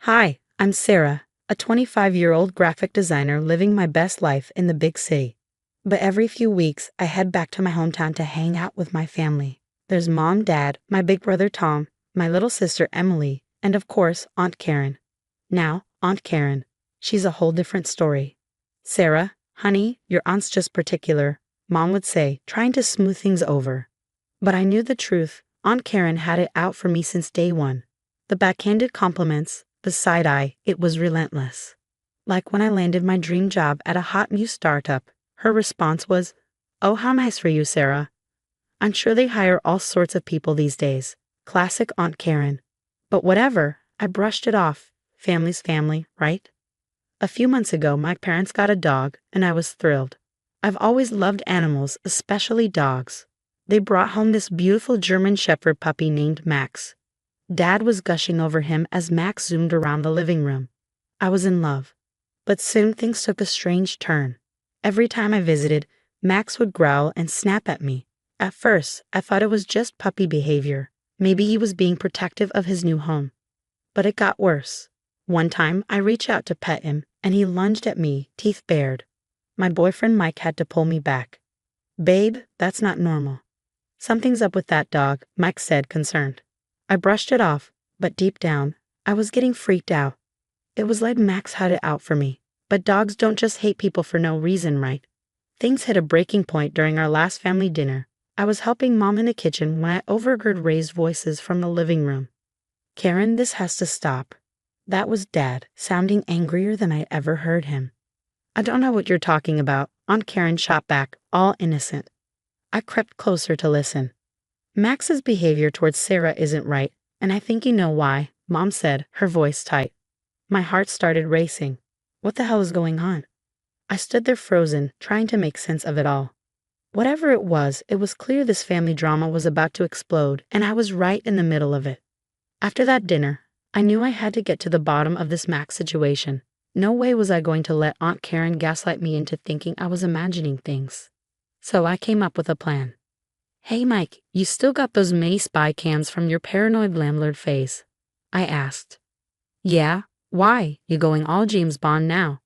Hi, I'm Sarah, a 25-year-old graphic designer living my best life in the big city. But every few weeks, I head back to my hometown to hang out with my family. There's mom, dad, my big brother Tom, my little sister Emily, and of course, Aunt Karen. Now, Aunt Karen. She's a whole different story. Sarah, honey, your aunt's just particular, Mom would say, trying to smooth things over. But I knew the truth. Aunt Karen had it out for me since day one. The backhanded compliments, the side eye, it was relentless. Like when I landed my dream job at a hot new startup, her response was, "Oh, how nice for you, Sarah. I'm sure they hire all sorts of people these days." Classic Aunt Karen. But whatever, I brushed it off. Family's family, right? A few months ago, my parents got a dog, and I was thrilled. I've always loved animals, especially dogs. They brought home this beautiful German Shepherd puppy named Max. Dad was gushing over him as Max zoomed around the living room. I was in love. But soon things took a strange turn. Every time I visited, Max would growl and snap at me. At first, I thought it was just puppy behavior. Maybe he was being protective of his new home. But it got worse. One time, I reached out to pet him, and he lunged at me, teeth bared. My boyfriend Mike had to pull me back. "Babe, that's not normal." "Something's up with that dog," Mike said, concerned. I brushed it off, but deep down, I was getting freaked out. It was like Max had it out for me. But dogs don't just hate people for no reason, right? Things hit a breaking point during our last family dinner. I was helping Mom in the kitchen when I overheard raised voices from the living room. "Karen, this has to stop." That was Dad, sounding angrier than I ever heard him. "I don't know what you're talking about," Aunt Karen shot back, all innocent. I crept closer to listen. "Max's behavior towards Sarah isn't right, and I think you know why," Mom said, her voice tight. My heart started racing. What the hell is going on? I stood there frozen, trying to make sense of it all. Whatever it was clear this family drama was about to explode, and I was right in the middle of it. After that dinner, I knew I had to get to the bottom of this Max situation. No way was I going to let Aunt Karen gaslight me into thinking I was imagining things. So I came up with a plan. "Hey Mike, you still got those mini spy cams from your paranoid landlord phase?" I asked. "Yeah, why? You going all James Bond now?"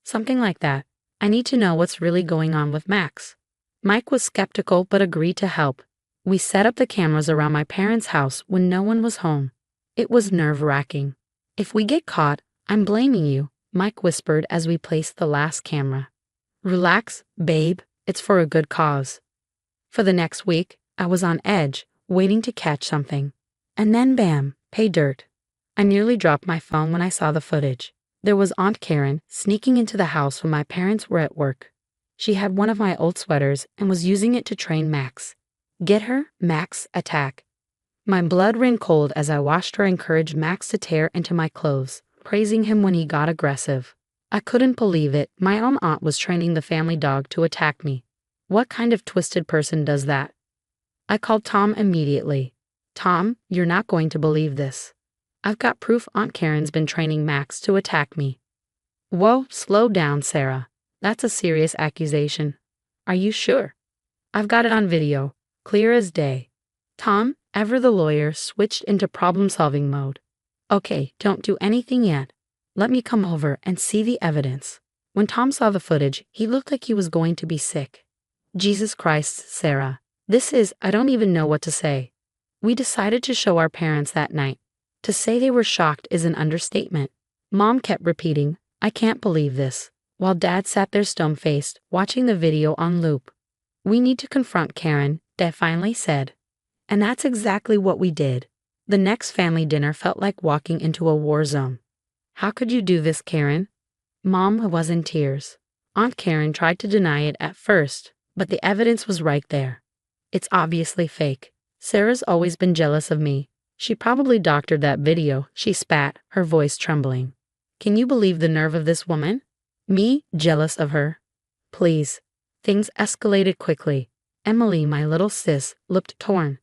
"Something like that. I need to know what's really going on with Max." Mike was skeptical but agreed to help. We set up the cameras around my parents' house when no one was home. It was nerve-wracking. "If we get caught, I'm blaming you," Mike whispered as we placed the last camera. "Relax, babe, it's for a good cause." For the next week, I was on edge, waiting to catch something. And then bam, pay dirt. I nearly dropped my phone when I saw the footage. There was Aunt Karen sneaking into the house when my parents were at work. She had one of my old sweaters and was using it to train Max. Get her? Max, attack. My blood ran cold as I watched her encourage Max to tear into my clothes, praising him when he got aggressive. I couldn't believe it. My own aunt was training the family dog to attack me. What kind of twisted person does that? I called Tom immediately. "Tom, you're not going to believe this. I've got proof Aunt Karen's been training Max to attack me." "Whoa, slow down, Sarah. That's a serious accusation." "Are you sure?" "I've got it on video, clear as day." Tom, ever the lawyer, switched into problem-solving mode. "Okay, don't do anything yet. Let me come over and see the evidence." When Tom saw the footage, he looked like he was going to be sick. Jesus Christ, Sarah. I don't even know what to say. We decided to show our parents that night. To say they were shocked is an understatement. Mom kept repeating, "I can't believe this," while Dad sat there stone-faced, watching the video on loop. "We need to confront Karen," Dad finally said. And that's exactly what we did. The next family dinner felt like walking into a war zone. "How could you do this, Karen?" Mom was in tears. Aunt Karen tried to deny it at first, but the evidence was right there. "It's obviously fake. Sarah's always been jealous of me. She probably doctored that video," she spat, her voice trembling. Can you believe the nerve of this woman? Me, jealous of her? Please. Things escalated quickly. Emily, my little sis, looked torn.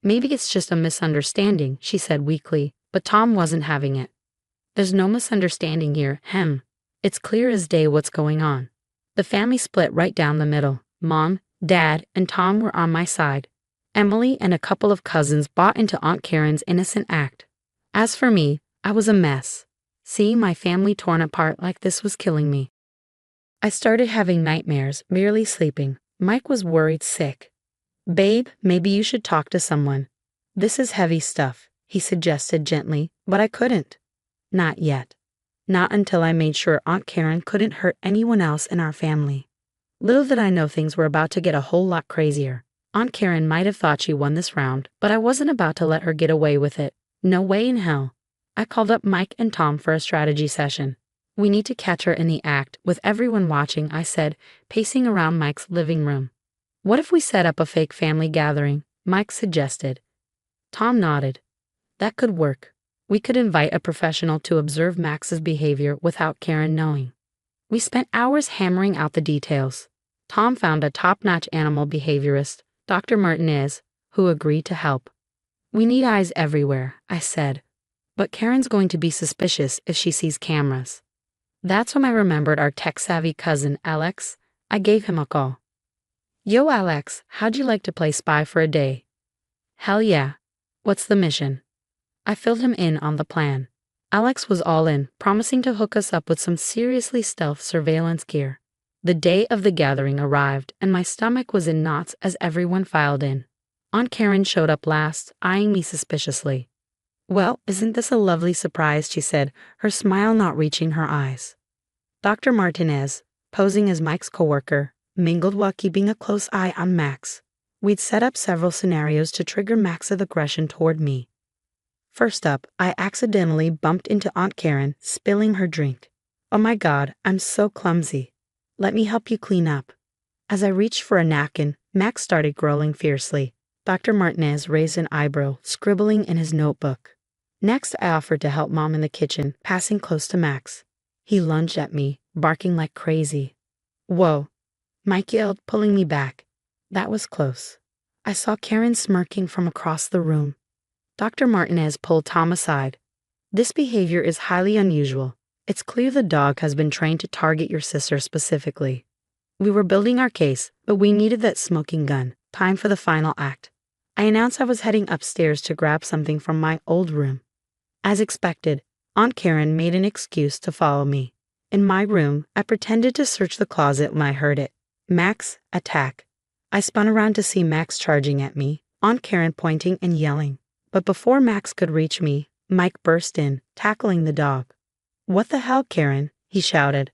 "Maybe it's just a misunderstanding," she said weakly, but Tom wasn't having it. "There's no misunderstanding here, It's clear as day what's going on." The family split right down the middle. Mom, Dad, and Tom were on my side. Emily and a couple of cousins bought into Aunt Karen's innocent act. As for me, I was a mess. Seeing my family torn apart like this was killing me. I started having nightmares, barely sleeping. Mike was worried sick. Babe, maybe you should talk to someone. This is heavy stuff, he suggested gently, but I couldn't. Not yet. Not until I made sure Aunt Karen couldn't hurt anyone else in our family. Little did I know things were about to get a whole lot crazier. Aunt Karen might have thought she won this round, but I wasn't about to let her get away with it. No way in hell. I called up Mike and Tom for a strategy session. We need to catch her in the act, with everyone watching, I said, pacing around Mike's living room. What if we set up a fake family gathering? Mike suggested. Tom nodded. That could work. We could invite a professional to observe Max's behavior without Karen knowing. We spent hours hammering out the details. Tom found a top-notch animal behaviorist, Dr. Martinez, who agreed to help. We need eyes everywhere, I said. But Karen's going to be suspicious if she sees cameras. That's when I remembered our tech-savvy cousin, Alex. I gave him a call. Yo, Alex, how'd you like to play spy for a day? Hell yeah. What's the mission? I filled him in on the plan. Alex was all in, promising to hook us up with some seriously stealth surveillance gear. The day of the gathering arrived, and my stomach was in knots as everyone filed in. Aunt Karen showed up last, eyeing me suspiciously. Well, isn't this a lovely surprise, she said, her smile not reaching her eyes. Dr. Martinez, posing as Mike's coworker, mingled while keeping a close eye on Max. We'd set up several scenarios to trigger Max's aggression toward me. First up, I accidentally bumped into Aunt Karen, spilling her drink. Oh my God, I'm so clumsy. Let me help you clean up. As I reached for a napkin, Max started growling fiercely. Dr. Martinez raised an eyebrow, scribbling in his notebook. Next, I offered to help Mom in the kitchen, passing close to Max. He lunged at me, barking like crazy. Whoa, Mike yelled, pulling me back. That was close. I saw Karen smirking from across the room. Dr. Martinez pulled Tom aside. This behavior is highly unusual. It's clear the dog has been trained to target your sister specifically. We were building our case, but we needed that smoking gun. Time for the final act. I announced I was heading upstairs to grab something from my old room. As expected, Aunt Karen made an excuse to follow me. In my room, I pretended to search the closet when I heard it. Max, attack. I spun around to see Max charging at me, Aunt Karen pointing and yelling. But before Max could reach me, Mike burst in, tackling the dog. What the hell, Karen? He shouted.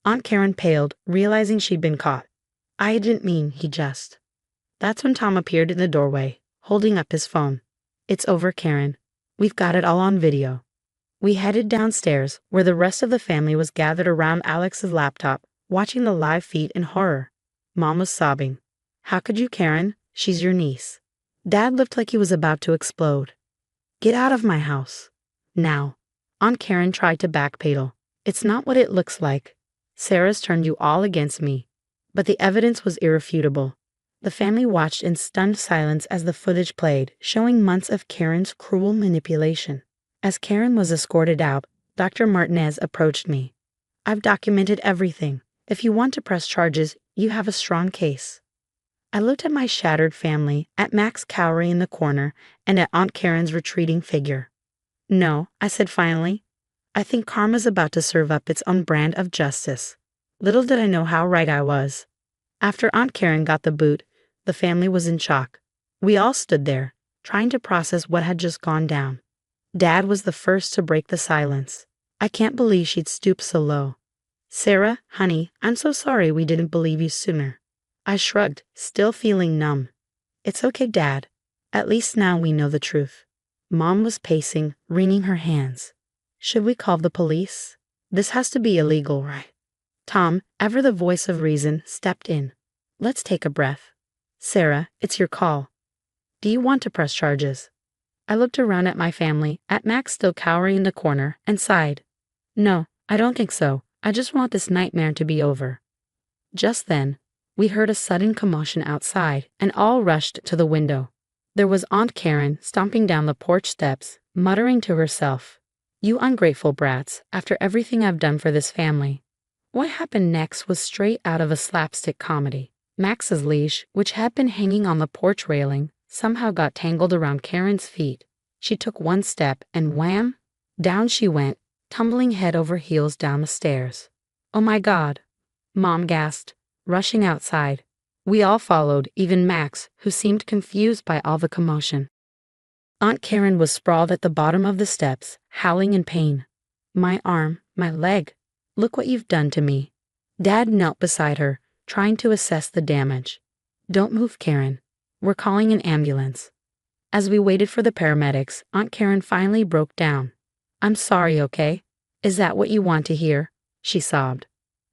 Aunt Karen paled, realizing she'd been caught. I didn't mean, he just. That's when Tom appeared in the doorway, holding up his phone. It's over, Karen. We've got it all on video. We headed downstairs, where the rest of the family was gathered around Alex's laptop, watching the live feed in horror. Mom was sobbing. How could you, Karen? She's your niece. Dad looked like he was about to explode. Get out of my house. Now. Aunt Karen tried to backpedal. It's not what it looks like. Sarah's turned you all against me. But the evidence was irrefutable. The family watched in stunned silence as the footage played, showing months of Karen's cruel manipulation. As Karen was escorted out, Dr. Martinez approached me. I've documented everything. If you want to press charges, you have a strong case. I looked at my shattered family, at Max cowering in the corner, and at Aunt Karen's retreating figure. No, I said finally. I think karma's about to serve up its own brand of justice. Little did I know how right I was. After Aunt Karen got the boot, the family was in shock. We all stood there, trying to process what had just gone down. Dad was the first to break the silence. I can't believe she'd stoop so low. Sarah, honey, I'm so sorry we didn't believe you sooner. I shrugged, still feeling numb. It's okay, Dad. At least now we know the truth. Mom was pacing, wringing her hands. Should we call the police? This has to be illegal, right? Tom, ever the voice of reason, stepped in. Let's take a breath. Sarah, it's your call. Do you want to press charges? I looked around at my family, at Max still cowering in the corner, and sighed. No, I don't think so. I just want this nightmare to be over. Just then, we heard a sudden commotion outside, and all rushed to the window. There was Aunt Karen stomping down the porch steps, muttering to herself, You ungrateful brats, after everything I've done for this family. What happened next was straight out of a slapstick comedy. Max's leash, which had been hanging on the porch railing, somehow got tangled around Karen's feet. She took one step and wham! Down she went, tumbling head over heels down the stairs. "Oh my God!" Mom gasped, rushing outside. We all followed, even Max, who seemed confused by all the commotion. Aunt Karen was sprawled at the bottom of the steps, howling in pain. "My arm, my leg. Look what you've done to me." Dad knelt beside her, trying to assess the damage. "Don't move, Karen. We're calling an ambulance." As we waited for the paramedics, Aunt Karen finally broke down. "I'm sorry, okay? Is that what you want to hear?" she sobbed.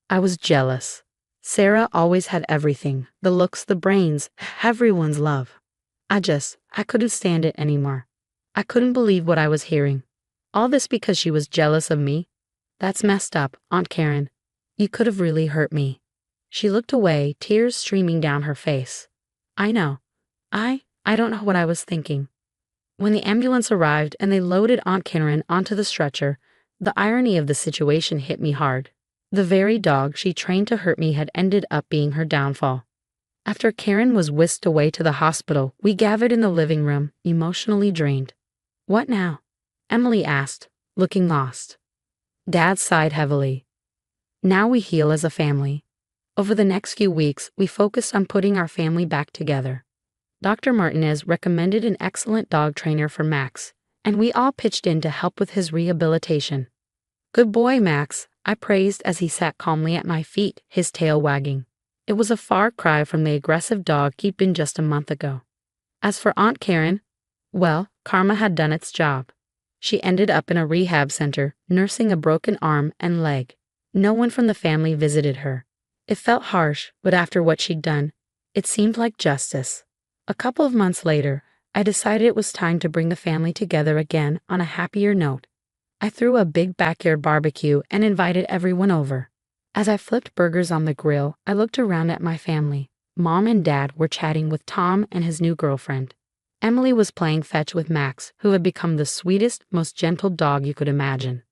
I was jealous. Sarah always had everything, the looks, the brains, everyone's love. I couldn't stand it anymore. I couldn't believe what I was hearing. All this because she was jealous of me? That's messed up, Aunt Karen. You could have really hurt me. She looked away, tears streaming down her face. I know. I don't know what I was thinking. When the ambulance arrived and they loaded Aunt Karen onto the stretcher, the irony of the situation hit me hard. The very dog she trained to hurt me had ended up being her downfall. After Karen was whisked away to the hospital, we gathered in the living room, emotionally drained. "What now?" Emily asked, looking lost. Dad sighed heavily. "Now we heal as a family." Over the next few weeks, we focused on putting our family back together. Dr. Martinez recommended an excellent dog trainer for Max, and we all pitched in to help with his rehabilitation. "Good boy, Max," I praised as he sat calmly at my feet, his tail wagging. It was a far cry from the aggressive dog he'd been just a month ago. As for Aunt Karen, well, karma had done its job. She ended up in a rehab center, nursing a broken arm and leg. No one from the family visited her. It felt harsh, but after what she'd done, it seemed like justice. A couple of months later, I decided it was time to bring the family together again on a happier note. I threw a big backyard barbecue and invited everyone over. As I flipped burgers on the grill, I looked around at my family. Mom and Dad were chatting with Tom and his new girlfriend. Emily was playing fetch with Max, who had become the sweetest, most gentle dog you could imagine.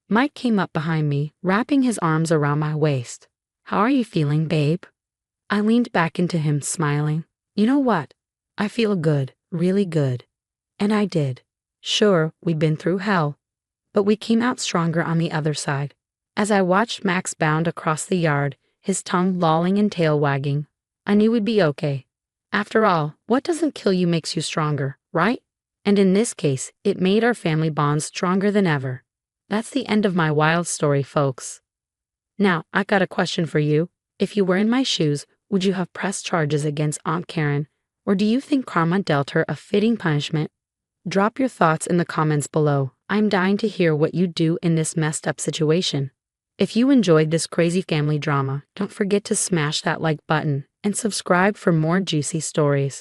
Mike came up behind me, wrapping his arms around my waist. "How are you feeling, babe?" I leaned back into him, smiling. "You know what? I feel good, really good." And I did. Sure, we'd been through hell, but we came out stronger on the other side. As I watched Max bound across the yard, his tongue lolling and tail wagging, I knew we'd be okay. After all, what doesn't kill you makes you stronger, right? And in this case, it made our family bonds stronger than ever. That's the end of my wild story, folks. Now, I got a question for you. If you were in my shoes, would you have pressed charges against Aunt Karen, or do you think karma dealt her a fitting punishment? Drop your thoughts in the comments below. I'm dying to hear what you'd do in this messed up situation. If you enjoyed this crazy family drama, don't forget to smash that like button and subscribe for more juicy stories.